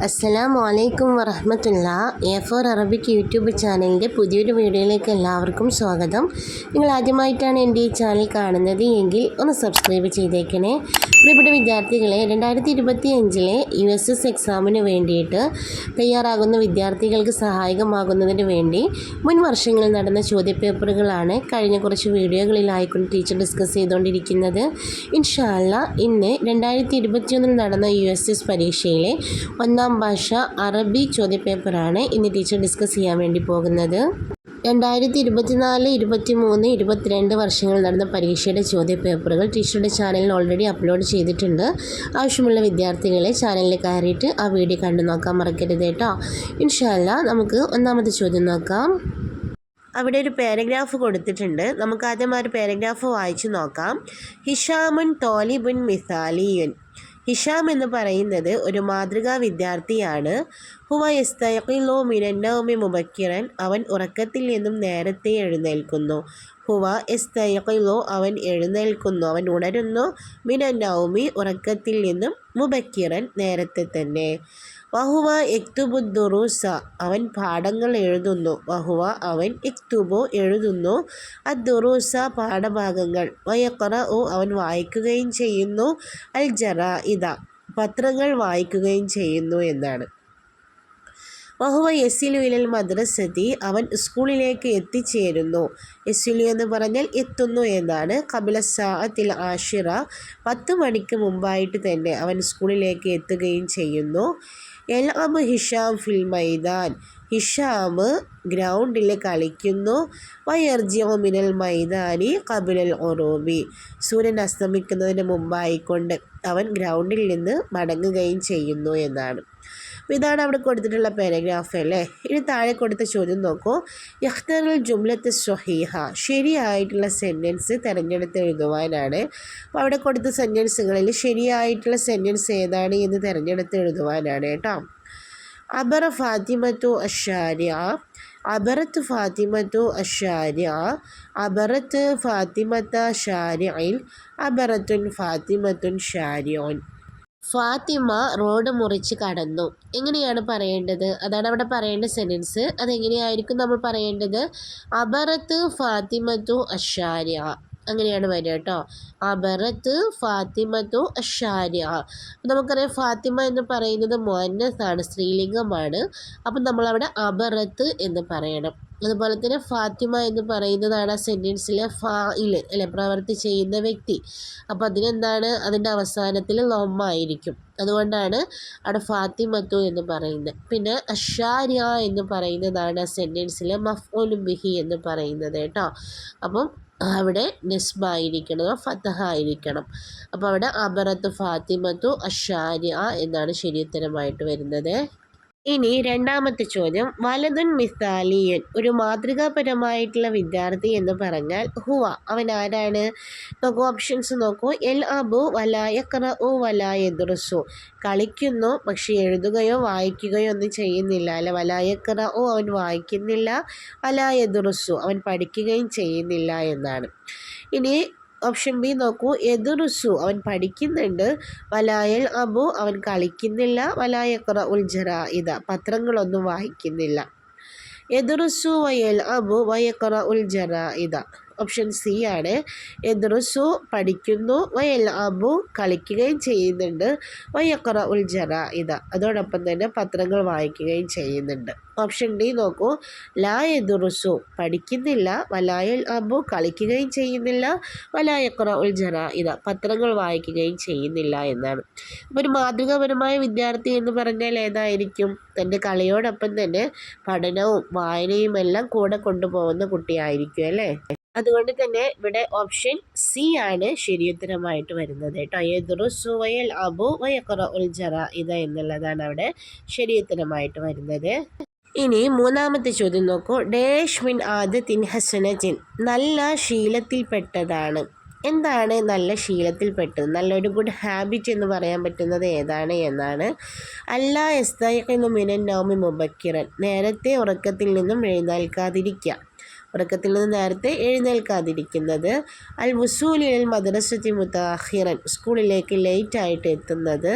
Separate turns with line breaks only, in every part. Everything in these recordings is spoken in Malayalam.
അസ്സലാമു അലൈക്കും വറഹ്മത്തുള്ള A4 അറബിക് യൂട്യൂബ് ചാനലിൻ്റെ പുതിയൊരു വീഡിയോയിലേക്ക് എല്ലാവർക്കും സ്വാഗതം. നിങ്ങൾ ആദ്യമായിട്ടാണ് എൻ്റെ ഈ ചാനൽ കാണുന്നത് എങ്കിൽ ഒന്ന് സബ്സ്ക്രൈബ് ചെയ്തേക്കണേ. പ്രിയപ്പെട്ട വിദ്യാർത്ഥികളെ, 2025 USS എക്സാമിന് വേണ്ടിയിട്ട് തയ്യാറാകുന്ന വിദ്യാർത്ഥികൾക്ക് സഹായകമാകുന്നതിന് വേണ്ടി മുൻ വർഷങ്ങളിൽ നടന്ന ചോദ്യപേപ്പറുകളാണ് കഴിഞ്ഞ കുറച്ച് വീഡിയോകളിലായിക്കൊണ്ട് ടീച്ചർ ഡിസ്കസ് ചെയ്തുകൊണ്ടിരിക്കുന്നത്. ഇൻഷാ അല്ലാഹ് ഇന്ന് 2021 നടന്ന USS പരീക്ഷയിലെ ഒന്നാം ഭാഷ അറബി ചോദ്യപേപ്പറാണ് ഇന്ന് ടീച്ചർ ഡിസ്കസ് ചെയ്യാൻ വേണ്ടി പോകുന്നത്. 2024, 23, 22 വർഷങ്ങളിൽ നടന്ന പരീക്ഷയുടെ ചോദ്യപേപ്പറുകൾ ടീച്ചറുടെ ചാനലിൽ ഓൾറെഡി അപ്ലോഡ് ചെയ്തിട്ടുണ്ട്. ആവശ്യമുള്ള വിദ്യാർത്ഥികളെ ചാനലിൽ കയറിയിട്ട് ആ വീഡിയോ കണ്ടു നോക്കാൻ മറക്കരുത് കേട്ടോ. ഇൻഷാ അല്ലാഹ് നമുക്ക് ഒന്നാമത്തെ ചോദ്യം നോക്കാം. അവിടെ ഒരു പാരഗ്രാഫ് കൊടുത്തിട്ടുണ്ട്. നമുക്ക് ആദ്യം ആ ഒരു പാരഗ്രാഫ് വായിച്ചു നോക്കാം. ഹിഷാമുൻ തോലിബുൻ മിസാലിയുൻ. ഹിഷാം എന്ന് പറയുന്നത് ഒരു മാതൃകാ വിദ്യാർത്ഥിയാണ്. ഹുവ യസ്തയഖിലു മിനൻ നൗമി മുബക്കിറൻ. അവൻ ഉറക്കത്തിൽ നിന്നും നേരത്തെ എഴുന്നേൽക്കുന്നു. ഹുവ യസ്തയഖിലു അവൻ എഴുന്നേൽക്കുന്നു, അവൻ ഉണരുന്നു. മിനൻ നൗമി ഉറക്കത്തിൽ നിന്നും, മുബക്കിറൻ നേരത്തെ തന്നെ. വഹുവ യക്തുബു ദുറൂസ അവൻ പാഠങ്ങൾ എഴുതുന്നു. വഹുവ അവൻ യക്തുബു എഴുതുന്നു, അദ്ദുറൂസ പാഠഭാഗങ്ങൾ. വയഖറഉ അവൻ വായിക്കുകയും ചെയ്യുന്നു, അൽ ജറാഇദ പത്രങ്ങൾ വായിക്കുകയും ചെയ്യുന്നു എന്നാണ്. വഹുവ യസിലു ഇലൽ മദ്രസതി അവൻ സ്കൂളിലേക്ക് എത്തിച്ചേരുന്നു. യസിലു എന്ന് പറഞ്ഞാൽ എത്തുന്നു എന്നാണ്. ഖബല സാഅത്തിൽ ആഷിറ 10 മണിക്ക് മുമ്പായിട്ട് തന്നെ അവൻ സ്കൂളിലേക്ക് എത്തുകയും ചെയ്യുന്നു. യൽഅബു ഹിഷാം ഫിൽ മൈദാൻ. ഹിഷാം ഗ്രൗണ്ടിൽ കളിക്കുന്നു. വയർജിഉ മിനൽ മൈദാനി ഖബലൽ ഉറൂബി. സൂര്യൻ അസ്തമിക്കുന്നതിന് മുമ്പായിക്കൊണ്ട് അവൻ ഗ്രൗണ്ടിൽ നിന്ന് മടങ്ങുകയും ചെയ്യുന്നു എന്നാണ്. അപ്പോൾ ഇതാണ് അവിടെ കൊടുത്തിട്ടുള്ള പാരഗ്രാഫ് അല്ലേ. ഇനി താഴെ കൊടുത്ത ചോദ്യം നോക്കൂ. യഖ്തറുൽ ജുംലത്ത് സ്വഹീഹ. ശരിയായിട്ടുള്ള സെൻറ്റൻസ് തിരഞ്ഞെടുത്ത് എഴുതുവാനാണ്. അപ്പോൾ അവിടെ കൊടുത്ത സെൻറ്റൻസുകളിൽ ശരിയായിട്ടുള്ള സെൻറ്റൻസ് ഏതാണ് എന്ന് തിരഞ്ഞെടുത്ത് എഴുതുവാനാണ് കേട്ടോ. അബറ ഫാത്തിമത്തു അഷാരിയ. അബറത്ത് ഫാത്തിമത്തു അഷാരിയ. അബറത്ത് ഫാത്തിമത്ത ഷാരിഇൽ. അബറത്തുൻ ഫാത്തിമത്തുൻ ഷാരിഉൻ. ഫാത്തിമ റോഡ് മുറിച്ച് കടന്നു. എങ്ങനെയാണ് പറയേണ്ടത്? അതാണ് അവിടെ പറയേണ്ട സെൻറ്റൻസ്. അതെങ്ങനെയായിരിക്കും നമ്മൾ പറയേണ്ടത്? അബറത്ത് ഫാത്തിമത്തു അഷാരിയ അങ്ങനെയാണ് വരിക കേട്ടോ. അബറത്ത് ഫാത്തിമത്തു അഷാരിയ. നമുക്കറിയാം ഫാത്തിമ എന്ന് പറയുന്നത് മുഅന്നസാണ്, സ്ത്രീലിംഗമാണ്. അപ്പം നമ്മളവിടെ അബറത്ത് എന്ന് പറയണം. അതുപോലെ തന്നെ ഫാത്തിമ എന്ന് പറയുന്നതാണ് ആ സെൻറ്റൻസിലെ ഫാഇൽ അല്ലെ, പ്രവൃത്തി ചെയ്യുന്ന വ്യക്തി. അപ്പോൾ അതിനെന്താണ്, അതിൻ്റെ അവസാനത്തിൽ ലൊമ്മായിരിക്കും. അതുകൊണ്ടാണ് അവിടെ ഫാത്തിമത്തു എന്ന് പറയുന്നത്. പിന്നെ അഷാരിയ എന്ന് പറയുന്നതാണ് ആ സെൻറ്റൻസിലെ മഫ്ഊലു ബിഹി എന്ന് പറയുന്നത് കേട്ടോ. അപ്പം അവിടെ നെസ്ബായിരിക്കണം, ഫതഹ ആയിരിക്കണം. അപ്പോൾ അവിടെ അബറത്ത് ഫാത്തിമത്തു അഷാരിയ എന്നാണ് ശരിയുത്തരമായിട്ട് വരുന്നത്. ഇനി രണ്ടാമത്തെ ചോദ്യം. വലതുൻ മിസാലിയൻ. ഒരു മാതൃകാപരമായിട്ടുള്ള വിദ്യാർത്ഥി എന്ന് പറഞ്ഞാൽ ഹുവ അവൻ ആരാണ്? നോക്കൂ, ഓപ്ഷൻസ് നോക്കൂ. എൽ അബു വലാ യഖ്റഉ വലാ യദ്റുസു. കളിക്കുന്നു പക്ഷെ എഴുതുകയോ വായിക്കുകയോ ഒന്നും ചെയ്യുന്നില്ല അല്ലെ. വലാ യഖ്റഉ അവൻ വായിക്കുന്നില്ല, വലാ യദ്റുസു അവൻ പഠിക്കുകയും ചെയ്യുന്നില്ല എന്നാണ്. ഇനി ഓപ്ഷൻ ബി നോക്കൂ. യദ്റുസു അവൻ പഠിക്കുന്നുണ്ട്. വലായൽ അബു അവൻ കളിക്കുന്നില്ല. വലായഖ്റഉൽ ജറാഇദ പത്രങ്ങളൊന്നും വായിക്കുന്നില്ല. യദ്റുസു വയൽ അബു വയഖ്റഉൽ ജറാഇദ. ഓപ്ഷൻ സി ആണ്. യദ്റുസു പഠിക്കുന്നു, വയൽ അബു കളിക്കുകയും ചെയ്യുന്നുണ്ട്, വയഖ്റഉൽ ജറാഇദ അതോടൊപ്പം തന്നെ പത്രങ്ങൾ വായിക്കുകയും ചെയ്യുന്നുണ്ട്. ഓപ്ഷൻ ഡി നോക്കൂ. ലാ യദ്റുസു പഠിക്കുന്നില്ല, വലായൽ അബു കളിക്കുകയും ചെയ്യുന്നില്ല, വലാ യഖ്റഉൽ ജറാഇദ പത്രങ്ങൾ വായിക്കുകയും ചെയ്യുന്നില്ല എന്നാണ്. അപ്പോൾ ഒരു മാതൃകാപരമായ വിദ്യാർത്ഥി എന്ന് പറഞ്ഞാൽ ഏതായിരിക്കും? തൻ്റെ കളിയോടൊപ്പം തന്നെ പഠനവും വായനയും എല്ലാം കൂടെ കൊണ്ടുപോകുന്ന കുട്ടിയായിരിക്കും അല്ലേ. അതുകൊണ്ട് തന്നെ ഇവിടെ ഓപ്ഷൻ സി ആണ് ശരിയുത്തരമായിട്ട് വരുന്നത് കേട്ടോ. യദ്റുസു വയൽ അബു വയഖ്റഉൽ ജറാഇദ എന്നുള്ളതാണ് അവിടെ ശരിയുത്തരമായിട്ട് വരുന്നത്. ഇനി മൂന്നാമത്തെ ചോദ്യം നോക്കൂ. ഡേഷ് മിൻ ആദത്തിൻ ഹസനത്തിൻ. നല്ല ശീലത്തിൽപ്പെട്ടതാണ്. എന്താണ് നല്ല ശീലത്തിൽപ്പെട്ടത്? നല്ലൊരു ഗുഡ് ഹാബിറ്റ് എന്ന് പറയാൻ പറ്റുന്നത് ഏതാണ് എന്നാണ്. അല്ലാ യസ്തയഖിലു മിനൻ നൗമി മുബക്കിറൻ. നേരത്തെ ഉറക്കത്തിൽ നിന്നും എഴുന്നേൽക്കാതിരിക്കുക. ഉറക്കത്തിൽ നിന്ന് നേരത്തെ എഴുന്നേൽക്കാതിരിക്കുന്നത്. അൽ വുസൂലിൽ മദ്രസത്തി മുതാഹിറൻ, സ്കൂളിലേക്ക് ലേറ്റായിട്ട് എത്തുന്നത്.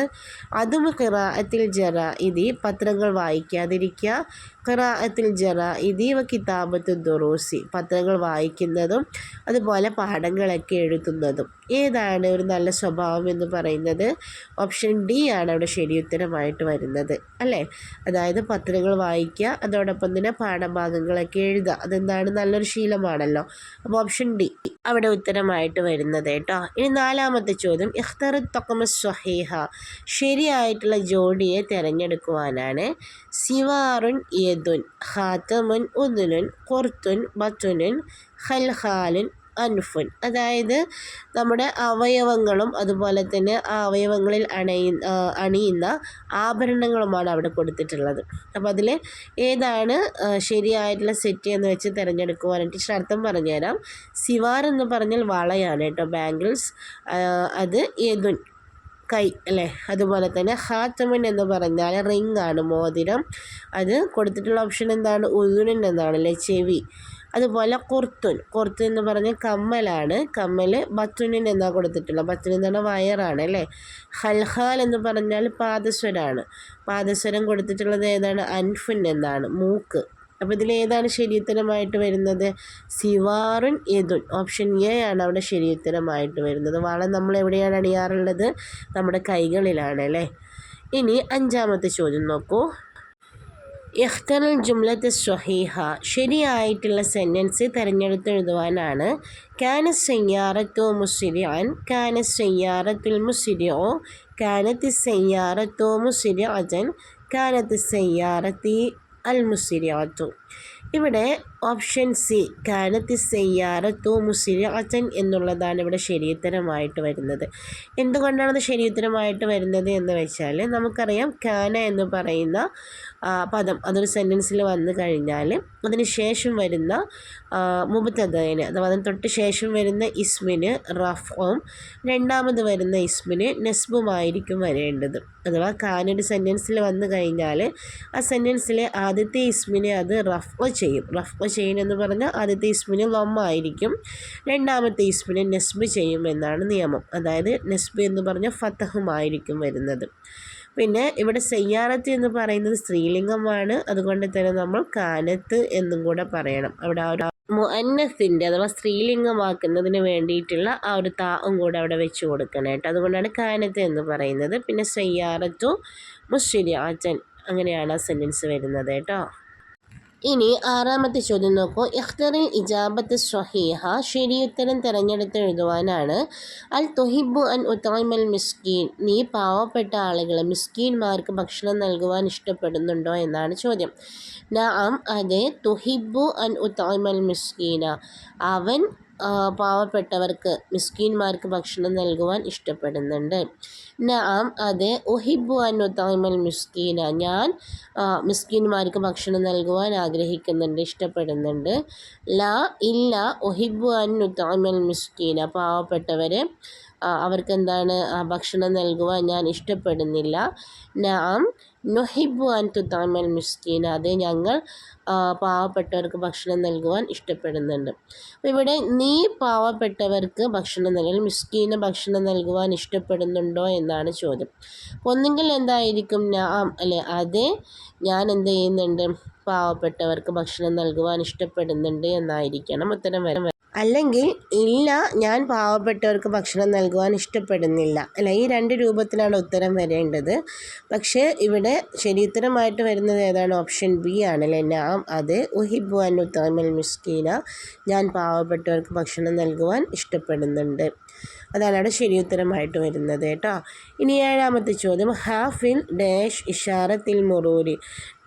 അതും ഖിറാഅത്തിൽ ജറാഇദി, പത്രങ്ങൾ വായിക്കാതിരിക്കുക. ഖിറാഅത്തിൽ ജറാഇദി വ കിതാബത്തു ദുറൂസി, പത്രങ്ങൾ വായിക്കുന്നതും അതുപോലെ പാഠങ്ങളൊക്കെ എഴുതുന്നതും. ഏതാണ് ഒരു നല്ല സ്വഭാവം എന്ന് പറയുന്നത്? ഓപ്ഷൻ ഡി ആണ് അവിടെ ശരിയുത്തരമായിട്ട് വരുന്നത് അല്ലേ. അതായത് പത്രങ്ങൾ വായിക്കുക, അതോടൊപ്പം തന്നെ പാഠഭാഗങ്ങളൊക്കെ എഴുതുക. അതെന്താണ്, നല്ലൊരു ശീലമാണല്ലോ. അപ്പോൾ ഓപ്ഷൻ ഡി അവിടെ ഉത്തരമായിട്ട് വരുന്നത് കേട്ടോ. ഇനി 4ാമത്തെ ചോദ്യം, ഇഖ്തർ തഖ്മ സ്വഹീഹ, ശരിയായിട്ടുള്ള ജോഡിയെ തിരഞ്ഞെടുക്കുവാനാണ്. സിവാറുൻ യദുൻ, ഖാതമുൻ ഉദുനുൻ, ഖുർത്തുൻ ബത്തുനുൻ, ഖൽഖാലുൻ അൻഫുൻ. അതായത് നമ്മുടെ അവയവങ്ങളും അതുപോലെ തന്നെ ആ അവയവങ്ങളിൽ അണിയുന്ന ആഭരണങ്ങളുമാണ് അവിടെ കൊടുത്തിട്ടുള്ളത്. അപ്പോൾ അതിൽ ഏതാണ് ശരിയായിട്ടുള്ള സെറ്റ് എന്ന് വെച്ച് തിരഞ്ഞെടുക്കുവാനായിട്ട് ടീച്ചർ അർത്ഥം പറഞ്ഞുതരാം. സിവാർ എന്ന് പറഞ്ഞാൽ വളയാണ് കേട്ടോ, ബാംഗിൾസ്. അത് യദുൻ കൈ അല്ലേ. അതുപോലെ തന്നെ ഖാതമുൻ എന്ന് പറഞ്ഞാൽ റിംഗ് ആണ്, മോതിരം. അത് കൊടുത്തിട്ടുള്ള ഓപ്ഷൻ എന്താണ്, ഉദുനുൻ എന്നാണ് അല്ലേ, ചെവി. അതുപോലെ കുർത്തുൻ എന്ന് പറഞ്ഞാൽ കമ്മലാണ്, കമ്മൽ. ബത്തുനിൻ എന്നാണ് കൊടുത്തിട്ടുള്ളത്, ബത്തുനിൻ എന്ന് പറഞ്ഞാൽ വയറാണ് അല്ലേ. ഖൽഖാൽ എന്ന് പറഞ്ഞാൽ പാദസ്വരമാണ്, പാദസ്വരം കൊടുത്തിട്ടുള്ളത് ഏതാണ്, അൻഫുൻ എന്നാണ്, മൂക്ക്. അപ്പോൾ ഇതിലേതാണ് ശരിയുത്തരമായിട്ട് വരുന്നത്? സിവാറുൻ യദുൻ, ഓപ്ഷൻ എ ആണ് അവിടെ ശരിയുത്തരമായിട്ട് വരുന്നത്. വള നമ്മൾ എവിടെയാണ് അണിയാറുള്ളത്? നമ്മുടെ കൈകളിലാണ് അല്ലേ. ഇനി 5ാമത്തെ ചോദ്യം നോക്കൂ. ഇഖ്തറൽ ജുംലത്ത് സ്വഹീഹ, ശരിയായിട്ടുള്ള സെൻറ്റൻസ് തിരഞ്ഞെടുത്തെഴുതുവാനാണ്. കാന സയ്യാറത്തു മുസ്രിഅൻ, കാന സയ്യാറത്തുൽ മുസ്രിഉ, കാനത്തി സയ്യാറത്തു മുസ്രിഅതൻ, കാനത്തി സയ്യാറത്തി അൽ മുസ്രിഅത്തു. ഇവിടെ ഓപ്ഷൻ സി കാനത്തി സയ്യാറത്തു മുസ്രിഅതൻ എന്നുള്ളതാണ് ഇവിടെ ശരിയുത്തരമായിട്ട് വരുന്നത്. എന്തുകൊണ്ടാണത് ശരിയുത്തരമായിട്ട് വരുന്നത് എന്ന് വെച്ചാൽ, നമുക്കറിയാം കാന എന്ന് പറയുന്ന പദം അതൊരു സെൻറ്റൻസിൽ വന്നു കഴിഞ്ഞാൽ അതിന് ശേഷം വരുന്ന മുബ്തദയിന്, അഥവാ അതിന് തൊട്ട് ശേഷം വരുന്ന ഇസ്മിന് റഫ്ഉം രണ്ടാമത് വരുന്ന ഇസ്മിന് നസ്ബുമായിരിക്കും വരേണ്ടത്. അഥവാ കാനൊരു സെൻറ്റൻസിൽ വന്നു കഴിഞ്ഞാൽ ആ സെൻറ്റൻസിലെ ആദ്യത്തെ ഇസ്മിനെ അത് റഫ്ഉ ചെയ്യും. റഫ്ഉ ചെയ്യുമെന്ന് പറഞ്ഞാൽ ആദ്യത്തെ ഇസ്മിന് ലൊമ്മായിരിക്കും, രണ്ടാമത്തെ ഇസ്മിനെ നസ്ബ് ചെയ്യുമെന്നാണ് നിയമം. അതായത് നസ്ബ് എന്ന് പറഞ്ഞാൽ ഫതഹുമായിരിക്കും വരുന്നത്. പിന്നെ ഇവിടെ സയ്യാറത്ത് എന്ന് പറയുന്നത് സ്ത്രീലിംഗമാണ്, അതുകൊണ്ട് തന്നെ നമ്മൾ കാനത്ത് എന്നും കൂടെ പറയണം. അവിടെ ആ ഒരു മുഅന്നസിൻ്റെ അഥവാ സ്ത്രീലിംഗമാക്കുന്നതിന് വേണ്ടിയിട്ടുള്ള ആ ഒരു താവും കൂടെ അവിടെ വെച്ച് കൊടുക്കണം കേട്ടോ. അതുകൊണ്ടാണ് കാനത്ത് എന്ന് പറയുന്നത്. പിന്നെ സയ്യാറത്തു മുസ്രിഅതൻ, അങ്ങനെയാണ് ആ സെൻറ്റൻസ് വരുന്നത് കേട്ടോ. ഇനി 6ാമത്തെ ചോദ്യം നോക്കൂ. ഇഖ്തറിൽ ഇജാബത്ത് സ്വഹീഹ, ശരിയുത്തരം തിരഞ്ഞെടുത്തെഴുതുവാനാണ്. അൽ തുഹിബു അൻ ഉതൈമൽ മിസ്കീൻ, നീ പാവപ്പെട്ട ആളുകളെ മിസ്കീന്മാർക്ക് ഭക്ഷണം നൽകുവാൻ ഇഷ്ടപ്പെടുന്നുണ്ടോ എന്നാണ് ചോദ്യം. നഅം, അതെ. തുഹിബു അൻ ഉതൈമൽ മിസ്കീന, അവൻ പാവപ്പെട്ടവർക്ക് മിസ്കീന്മാർക്ക് ഭക്ഷണം നൽകുവാൻ ഇഷ്ടപ്പെടുന്നുണ്ട്. നഅം, അതെ. ഉഹിബു അൻ ഉതൈമൽ മിസ്കീന, ഞാൻ മിസ്കീന്മാർക്ക് ഭക്ഷണം നൽകുവാൻ ആഗ്രഹിക്കുന്നുണ്ട്, ഇഷ്ടപ്പെടുന്നുണ്ട്. ലാ, ഇല്ല. ഉഹിബു അൻ ഉതൈമൽ മിസ്കീന, പാവപ്പെട്ടവരെ അവർക്ക് എന്താണ് ഭക്ഷണം നൽകുവാൻ ഞാൻ ഇഷ്ടപ്പെടുന്നില്ല. നഅം നുഹിബു അൻ തുതൈമൽ മിസ്കീന, അത് ഞങ്ങൾ പാവപ്പെട്ടവർക്ക് ഭക്ഷണം നൽകുവാൻ ഇഷ്ടപ്പെടുന്നുണ്ട്. അപ്പോൾ ഇവിടെ നീ പാവപ്പെട്ടവർക്ക് ഭക്ഷണം നൽകാൻ, മിസ്കീന് ഭക്ഷണം നൽകുവാൻ ഇഷ്ടപ്പെടുന്നുണ്ടോ എന്നാണ് ചോദ്യം. ഒന്നുകിൽ എന്തായിരിക്കും, നഅം അല്ലെ, അതെ ഞാൻ എന്ത് ചെയ്യുന്നുണ്ട്, പാവപ്പെട്ടവർക്ക് ഭക്ഷണം നൽകുവാൻ ഇഷ്ടപ്പെടുന്നുണ്ട് എന്നായിരിക്കണം ഉത്തരം വരാൻ. അല്ലെങ്കിൽ ഇല്ല, ഞാൻ പാവപ്പെട്ടവർക്ക് ഭക്ഷണം നൽകുവാൻ ഇഷ്ടപ്പെടുന്നില്ല അല്ല, ഈ 2 രൂപത്തിലാണ് ഉത്തരം വരേണ്ടത്. പക്ഷേ ഇവിടെ ശരിയുത്തരമായിട്ട് വരുന്നത് ഏതാണ്, ഓപ്ഷൻ ബി ആണല്ലേ. നഅം, അതെ. ഉഹിബു അൻ ഉതൈമൽ മിസ്കീന, ഞാൻ പാവപ്പെട്ടവർക്ക് ഭക്ഷണം നൽകുവാൻ ഇഷ്ടപ്പെടുന്നുണ്ട്. അതാണ് അവിടെ ശരിയുത്തരമായിട്ട് വരുന്നത് കേട്ടോ. ഇനി 7ാമത്തെ ചോദ്യം. ഹാഫിൽ ഡാഷ് ഇഷാറത്തിൽ മുറൂരി,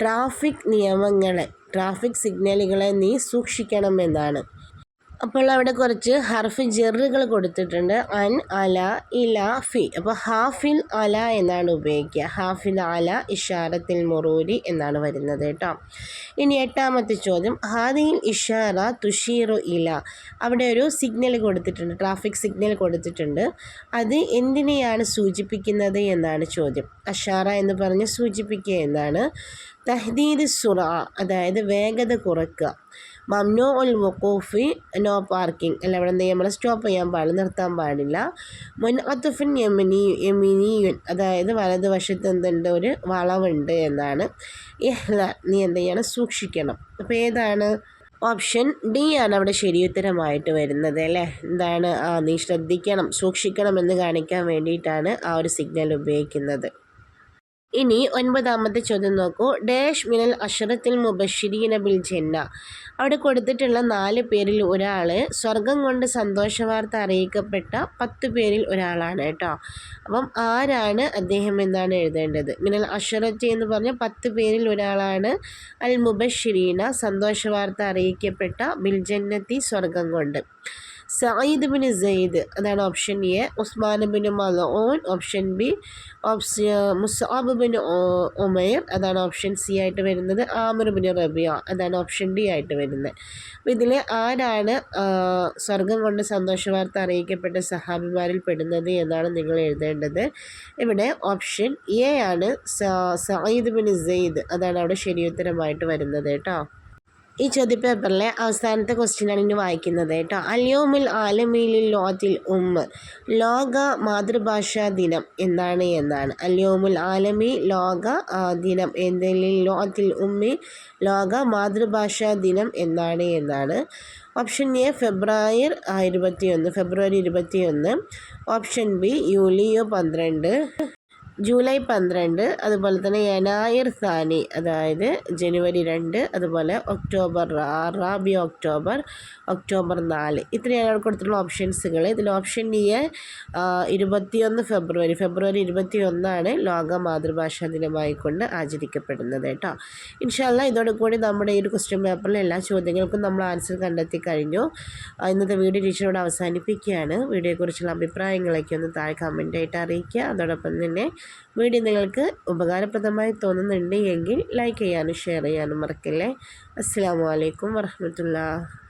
ട്രാഫിക് നിയമങ്ങളെ, ട്രാഫിക് സിഗ്നലുകളെ നീ സൂക്ഷിക്കണമെന്നാണ്. അപ്പോൾ അവിടെ കുറച്ച് ഹർഫ് ജെറുകൾ കൊടുത്തിട്ടുണ്ട്. അൻ, അല, ഇല, ഫി. അപ്പോൾ ഹാഫിൽ അല എന്നാണ് ഉപയോഗിക്കുക. ഹാഫിൽ അല ഇഷാറത്തിൽ മുറൂരി എന്നാണ് വരുന്നത് കേട്ടോ. ഇനി 8ാമത്തെ ചോദ്യം. ഹാദിയിൽ ഇഷാറ തുഷീറു ഇല, അവിടെ ഒരു സിഗ്നൽ കൊടുത്തിട്ടുണ്ട്, ട്രാഫിക് സിഗ്നൽ കൊടുത്തിട്ടുണ്ട്. അത് എന്തിനെയാണ് സൂചിപ്പിക്കുന്നത് എന്നാണ് ചോദ്യം. അഷാറ എന്ന് പറഞ്ഞ് സൂചിപ്പിക്കുക എന്നാണ്. തഹ്ദീദ് സുറ, അതായത് വേഗത കുറയ്ക്കുക. മംനു ഉൽ വഖൂഫി നോ പാർക്കിംഗ് അല്ല, ഇവിടെ എന്ത് നമ്മൾ സ്റ്റോപ്പ് ചെയ്യാൻ പാടില്ല, നിർത്താൻ പാടില്ല. മുൻ അത്തുഫിൻ യമിനിയുൻ അതായത് വലതുവശത്ത് എന്തുണ്ട്, ഒരു വളവുണ്ട് എന്നാണ്. ഇഹ്ല നീ എന്ത് ചെയ്യണം, സൂക്ഷിക്കണം. അപ്പോൾ ഏതാണ് ഓപ്ഷൻ ഡി ആണ് അവിടെ ശരിയുത്തരമായിട്ട് വരുന്നത് അല്ലേ. എന്താണ്, നീ ശ്രദ്ധിക്കണം, സൂക്ഷിക്കണം എന്ന് കാണിക്കാൻ വേണ്ടിയിട്ടാണ് ആ ഒരു സിഗ്നൽ ഉപയോഗിക്കുന്നത്. ഇനി 9ാമത്തെ ചോദ്യം നോക്കൂ. ഡാഷ് മിനൽ അഷറത്തിൽ മുബശ്ശിരീന ബിൽ ജന്ന. അവിടെ കൊടുത്തിട്ടുള്ള 4 പേരിൽ ഒരാൾ സ്വർഗം കൊണ്ട് സന്തോഷവാർത്ത അറിയിക്കപ്പെട്ട 10 പേരിൽ ഒരാളാണ് കേട്ടോ. അപ്പം ആരാണ് അദ്ദേഹം എന്നാണ് എഴുതേണ്ടത്. മിനൽ അഷറത്തി എന്ന് പറഞ്ഞാൽ 10 പേരിൽ ഒരാളാണ് അൽ മുബശ്ശിരീന സന്തോഷവാർത്ത അറിയിക്കപ്പെട്ട ബിൽ ജന്നത്തി സ്വർഗം കൊണ്ട്. സഈദ് ബിൻ സെയ്ദ് അതാണ് option A. Usman bin Maloon option B. Musab bin Umair അതാണ് ഓപ്ഷൻ സി ആയിട്ട് വരുന്നത്. ആമിർ ബിൻ റബിയ അതാണ് ഓപ്ഷൻ ഡി ആയിട്ട് വരുന്നത്. അപ്പോൾ ഇതിൽ ആരാണ് സ്വർഗം കൊണ്ട് സന്തോഷവാർത്ത അറിയിക്കപ്പെട്ട സഹാബിമാരിൽ പെടുന്നത് എന്നാണ് നിങ്ങൾ എഴുതേണ്ടത്. ഇവിടെ ഓപ്ഷൻ എ ആണ് സഈദ് ബിൻ സെയ്ദ്, അതാണ് അവിടെ ശരിയുത്തരമായിട്ട് വരുന്നത് കേട്ടോ. ഈ ചോദ്യപേപ്പറിലെ അവസാനത്തെ ക്വസ്റ്റ്യനാണ് ഇനി വായിക്കുന്നത് കേട്ടോ. അൽയോമുൽ ആലമീലിൽ ലോത്തിൽ ലോക മാതൃഭാഷാ ദിനം എന്നാണ്. അൽയോമുൽ ആലമി ലോക ദിനം എന്തെങ്കിലും ലോത്തിൽ ലോക മാതൃഭാഷാ ദിനം എന്നാണ്. Option A February 21. Option B യൂലിയോ 12, ജൂലൈ 12. അതുപോലെ തന്നെ യനായിർ സാനി അതായത് ജനുവരി 2. അതുപോലെ ഒക്ടോബർ ഒക്ടോബർ 4. ഇത്രയാണ് കൊടുത്തിട്ടുള്ള ഓപ്ഷൻസുകൾ. ഇതിൽ ഓപ്ഷൻ ഡി 21 ഫെബ്രുവരി 21 ലോക മാതൃഭാഷാ ദിനമായിക്കൊണ്ട് ആചരിക്കപ്പെടുന്നത് കേട്ടോ. ഇൻഷാ അല്ലാഹ് ഇതോടുകൂടി നമ്മുടെ ഈ ഒരു ക്വസ്റ്റ്യൻ പേപ്പറിലെ എല്ലാ ചോദ്യങ്ങൾക്കും നമ്മൾ ആൻസർ കണ്ടെത്തി കഴിഞ്ഞു. ഇന്നത്തെ വീഡിയോ ടീച്ചറോട് അവസാനിപ്പിക്കുകയാണ്. വീഡിയോയെക്കുറിച്ചുള്ള അഭിപ്രായങ്ങളൊക്കെ ഒന്ന് താഴെ കമൻറ്റായിട്ട് അറിയിക്കുക. അതോടൊപ്പം തന്നെ വീഡിയോ നിങ്ങൾക്ക് ഉപകാരപ്രദമായി തോന്നുന്നുണ്ട് എങ്കിൽ ലൈക്ക് ചെയ്യാനും ഷെയർ ചെയ്യാനും മറക്കല്ലേ. അസ്സലാമു അലൈക്കും വറഹ്മത്തുള്ളാഹി.